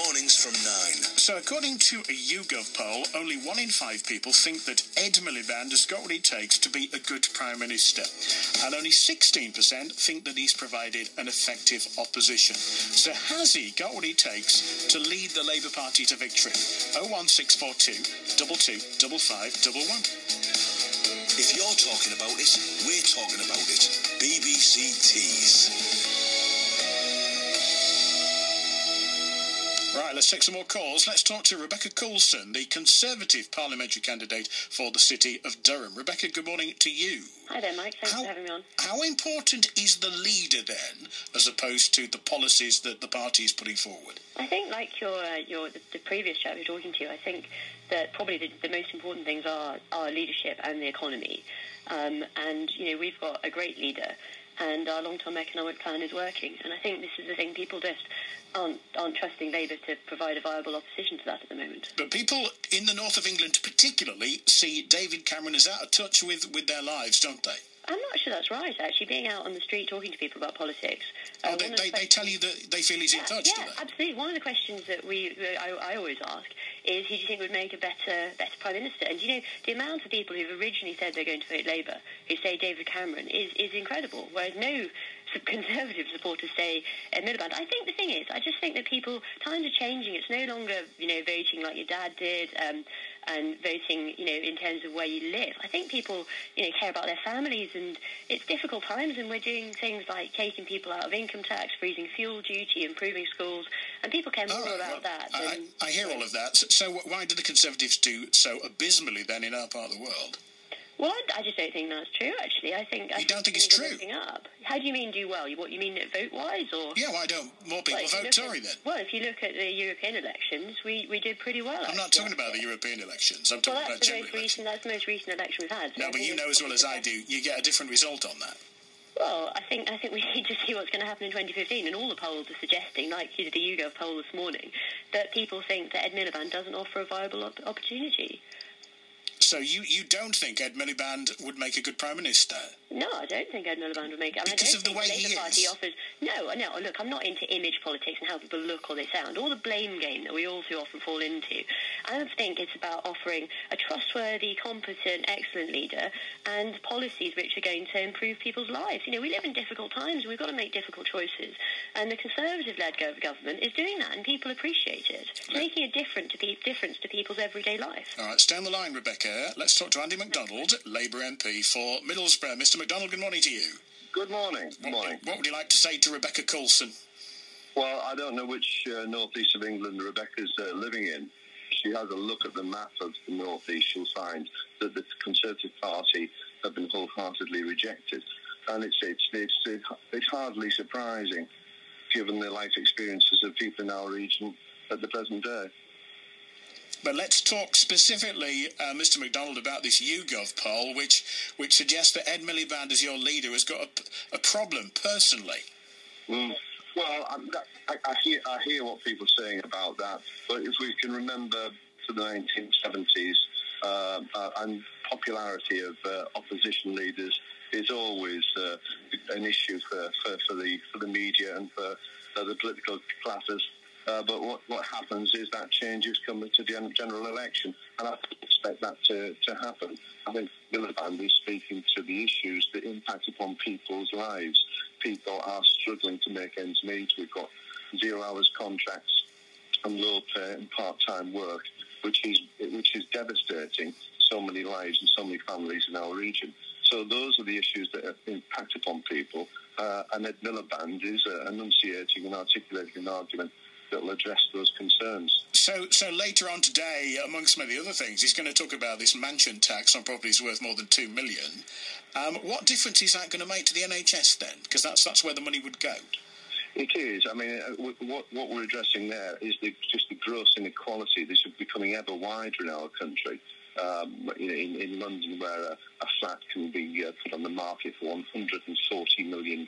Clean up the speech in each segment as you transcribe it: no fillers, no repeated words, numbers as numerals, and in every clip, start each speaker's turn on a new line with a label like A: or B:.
A: Mornings from 9.
B: So according to a YouGov poll, only 1 in 5 people think that Ed Miliband has got what it takes to be a good Prime Minister. And only 16% think that he's provided an effective opposition. So has he got what it takes to lead the Labour Party to victory? 01642 22 5511.
A: If you're talking about it, we're talking about it. BBC Tees.
B: Right, let's take some more calls. Let's talk to Rebecca Coulson, the Conservative parliamentary candidate for the city of Durham. Rebecca, good morning to you.
C: Hi there, Mike. Thanks for having me on.
B: How important is the leader then, as opposed to the policies that the party is putting forward?
C: I think, like the previous chap you're talking to, I think that probably the most important things are our leadership and the economy. And, you know, we've got a great leader, and our long-term economic plan is working. And I think this is the thing, people just aren't trusting Labour to provide a viable opposition to that at the moment.
B: But people in the north of England particularly see David Cameron as out of touch with their lives, don't they?
C: I'm not sure that's right, actually. Being out on the street talking to people about politics.
B: They tell you that they feel he's in touch, do they?
C: Yeah, absolutely. One of the questions that I always ask is, who do you think would make a better Prime Minister? And, you know, the amount of people who've originally said they're going to vote Labour, who say David Cameron, is incredible, whereas no Conservative supporters say Ed Miliband. I think the thing is, I just think that times are changing. It's no longer, you know, voting like your dad did, and voting, you know, in terms of where you live. I think people, you know, care about their families, and it's difficult times, and we're doing things like taking people out of income tax, freezing fuel duty, improving schools, and people care more about that.
B: I hear all of that. So why do the Conservatives do so abysmally then in our part of the world?
C: Well, I just don't think that's true, actually. You
B: don't think it's true?
C: Up. How do you mean do well? What, you mean vote-wise? Or?
B: Yeah, why don't more people vote Tory then?
C: Well, if you look at the European elections, we did pretty well.
B: I'm not talking about the European elections. I'm talking about general elections.
C: That's the most recent election we've had. So
B: no, but you know as well as I do, you get a different result on that.
C: Well, I think we need to see what's going to happen in 2015, and all the polls are suggesting, like you did the YouGov poll this morning, that people think that Ed Miliband doesn't offer a viable opportunity.
B: So you don't think Ed Miliband would make a good Prime Minister?
C: No, I don't think Ed Miliband would make it.
B: Because of the way he is?
C: No, look, I'm not into image politics and how people look or they sound, or the blame game that we all too often fall into. I think it's about offering a trustworthy, competent, excellent leader and policies which are going to improve people's lives. You know, we live in difficult times and we've got to make difficult choices. And the Conservative-led government is doing that, and people appreciate it. It's making a difference to people's everyday life.
B: All right, stay on the line, Rebecca. Let's talk to Andy MacDonald, Labour MP for Middlesbrough. Mr MacDonald, good morning to you.
D: Good morning. Good morning.
B: What would you like to say to Rebecca Coulson?
D: Well, I don't know which northeast of England Rebecca's living in. She has a look at the map of the northeast, she'll find that the Conservative Party have been wholeheartedly rejected. And it's hardly surprising, given the life experiences of people in our region at the present day.
B: But let's talk specifically, Mr MacDonald, about this YouGov poll, which suggests that Ed Miliband, as your leader, has got a problem personally.
D: Well, I hear what people are saying about that, but if we can remember to the 1970s, and popularity of opposition leaders is always an issue for the media and for the political classes. But what happens is that changes come to the general election, and I expect that to happen. I think Miliband is speaking to the issues that impact upon people's lives. People are struggling to make ends meet. We've got 0 hours contracts and low pay and part-time work, which is devastating so many lives and so many families in our region. So those are the issues that impact upon people, and Ed Miliband is enunciating and articulating an argument that will address those concerns.
B: So later on today, amongst many other things, he's going to talk about this mansion tax on properties worth more than $2 million. What difference is that going to make to the NHS then? Because that's where the money would go.
D: It is. I mean, what we're addressing there is just the gross inequality. This is becoming ever wider in our country. In London, where a flat can be put on the market for £140 million,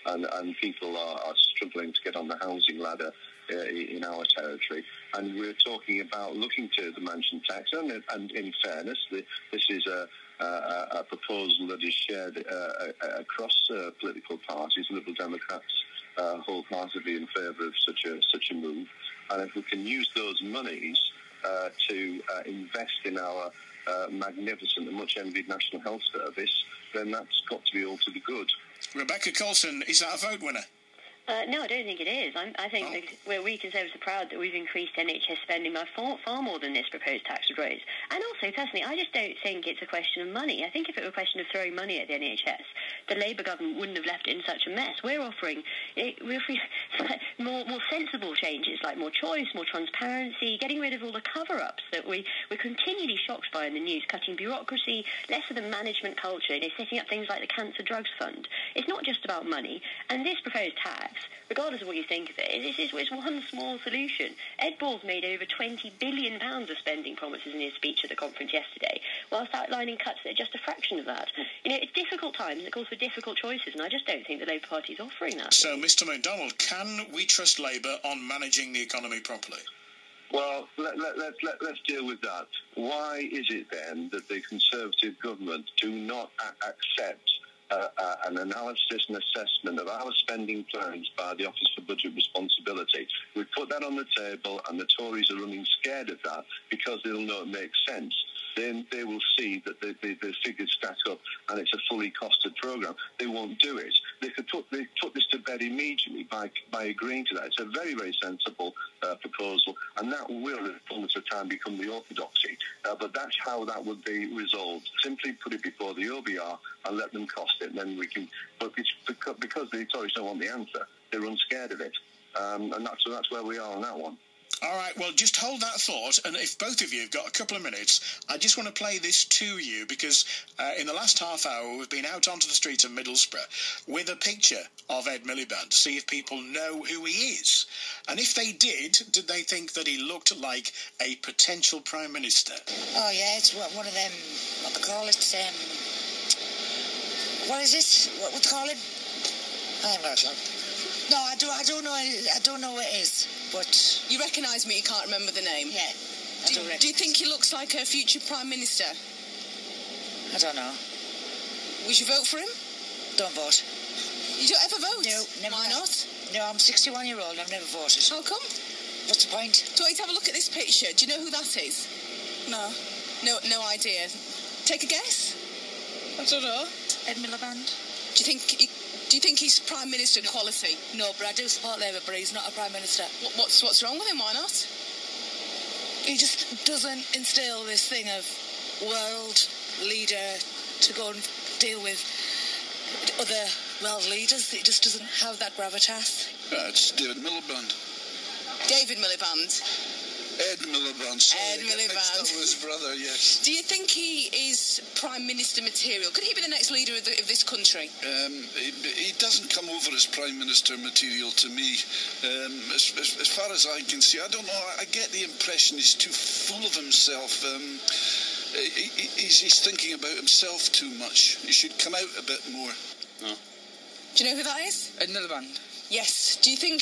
D: and people are struggling to get on the housing ladder in our territory. And we're talking about looking to the mansion tax, and in fairness, this is a proposal that is shared across political parties, Liberal Democrats wholeheartedly in favour of such a move. And if we can use those monies to invest in our magnificent and much envied National Health Service, then that's got to be all to the good.
B: Rebecca Coulson, is that a vote winner?
C: No, I don't think it is. I think we Conservatives are proud that we've increased NHS spending by far more than this proposed tax would raise. And also, personally, I just don't think it's a question of money. I think if it were a question of throwing money at the NHS, the Labour government wouldn't have left it in such a mess. We're offering more sensible changes, like more choice, more transparency, getting rid of all the cover-ups that we're continually shocked by in the news, cutting bureaucracy, less of the management culture, setting up things like the Cancer Drugs Fund. It's not just about money. And this proposed tax, regardless of what you think of it, it's one small solution. Ed Balls made over £20 billion of spending promises in his speech at the conference yesterday, whilst outlining cuts that are just a fraction of that. It's difficult times, and it calls for difficult choices, and I just don't think the Labour Party is offering that.
B: So, Mr MacDonald, can we trust Labour on managing the economy properly?
D: Well, let's deal with that. Why is it then that the Conservative government do not accept an analysis and assessment of our spending plans by the Office for Budget Responsibility? We put that on the table, and the Tories are running scared of that because they'll know it makes sense. Then they will see that the figures stack up and it's a fully costed programme. They won't do it. They could put this to bed immediately by agreeing to that. It's a very, very sensible proposal, and that will, in fullness of time, become the orthodoxy. But that's how that would be resolved. Simply put it before the OBR and let them cost it, and then we can. But it's because the Tories don't want the answer, they run scared of it, and that's where we are on that one.
B: All right, well, just hold that thought, and if both of you have got a couple of minutes, I just want to play this to you, because in the last half hour we've been out onto the streets of Middlesbrough with a picture of Ed Miliband to see if people know who he is. And if they did they think that he looked like a potential Prime Minister?
E: Oh, yeah, it's one of them, what they call it, what is it? What do you call it? I'm not sure. No, I don't know what it is, but...
F: You recognise me, you can't remember the name?
E: Yeah,
F: Do you think he looks like a future Prime Minister?
E: I don't know.
F: Would you vote for him?
E: Don't vote.
F: You don't ever vote?
E: No, never.
F: Why not?
E: No, I'm 61-year-old, I've never voted.
F: How come?
E: What's the point?
F: Do I have a look at this picture? Do you know who that is? No. No idea. Take a guess? I don't know.
E: Ed Miliband.
F: Do you think he's Prime Minister quality?
E: No, but I do support Labour, but he's not a Prime Minister.
F: What's wrong with him? Why not?
E: He just doesn't instill this thing of world leader to go and deal with other world leaders. It just doesn't have that gravitas.
G: It's David Miliband.
F: David Miliband.
G: Ed Miliband.
F: Ed Miliband.
G: That was his brother, yes.
F: Do you think he is Prime Minister material? Could he be the next leader of this country?
G: He doesn't come over as Prime Minister material to me. As far as I can see, I don't know. I get the impression he's too full of himself. He's thinking about himself too much. He should come out a bit more. No.
F: Do you know who that is?
E: Ed Miliband.
F: Yes. Do you think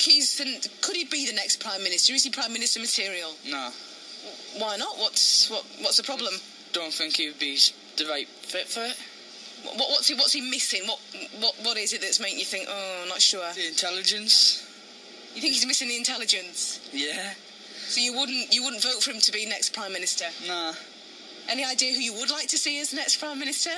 F: could he be the next Prime Minister? Is he Prime Minister material?
H: No.
F: Why not? What's the problem?
H: Don't think he'd be the right fit for it.
F: What's he missing? What is it that's making you think, oh, I'm not sure?
H: The intelligence.
F: You think he's missing the intelligence?
H: Yeah.
F: So you wouldn't vote for him to be next Prime Minister?
H: Nah.
F: Any idea who you would like to see as next Prime Minister?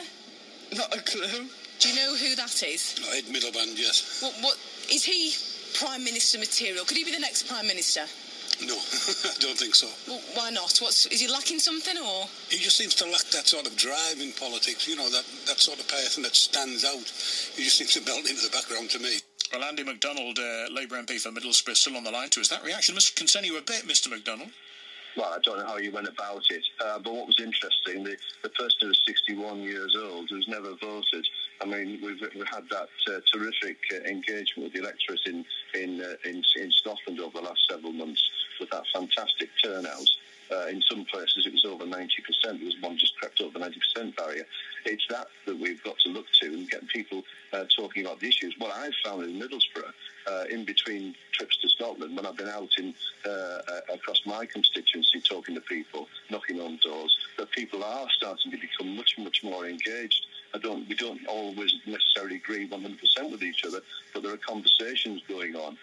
H: Not a clue.
F: Do you know who that is?
G: Ed Miliband, yes.
F: What is he Prime Minister material? Could he be the next Prime Minister?
G: No, I don't think so.
F: Well, why not? Is he lacking something, or...?
G: He just seems to lack that sort of drive in politics, that sort of person that stands out. He just seems to melt into the background to me.
B: Well, Andy MacDonald, Labour MP for Middlesbrough, still on the line to us. That reaction must concern you a bit, Mr MacDonald.
D: Well, I don't know how you went about it, but what was interesting, the person who was 61 years old who's never voted, I mean, we've had that terrific engagement with the electorate in Scotland over the last several months with that fantastic turnout. In some places it was over 90%. There was one just crept over the 90% barrier. It's that we've got to look to and get people talking about the issues. What I've found in Middlesbrough, in between trips to Scotland, when I've been out across my constituency talking to people, knocking on doors, that people are starting to become much, much more engaged We don't always necessarily agree 100% with each other, but there are conversations going on.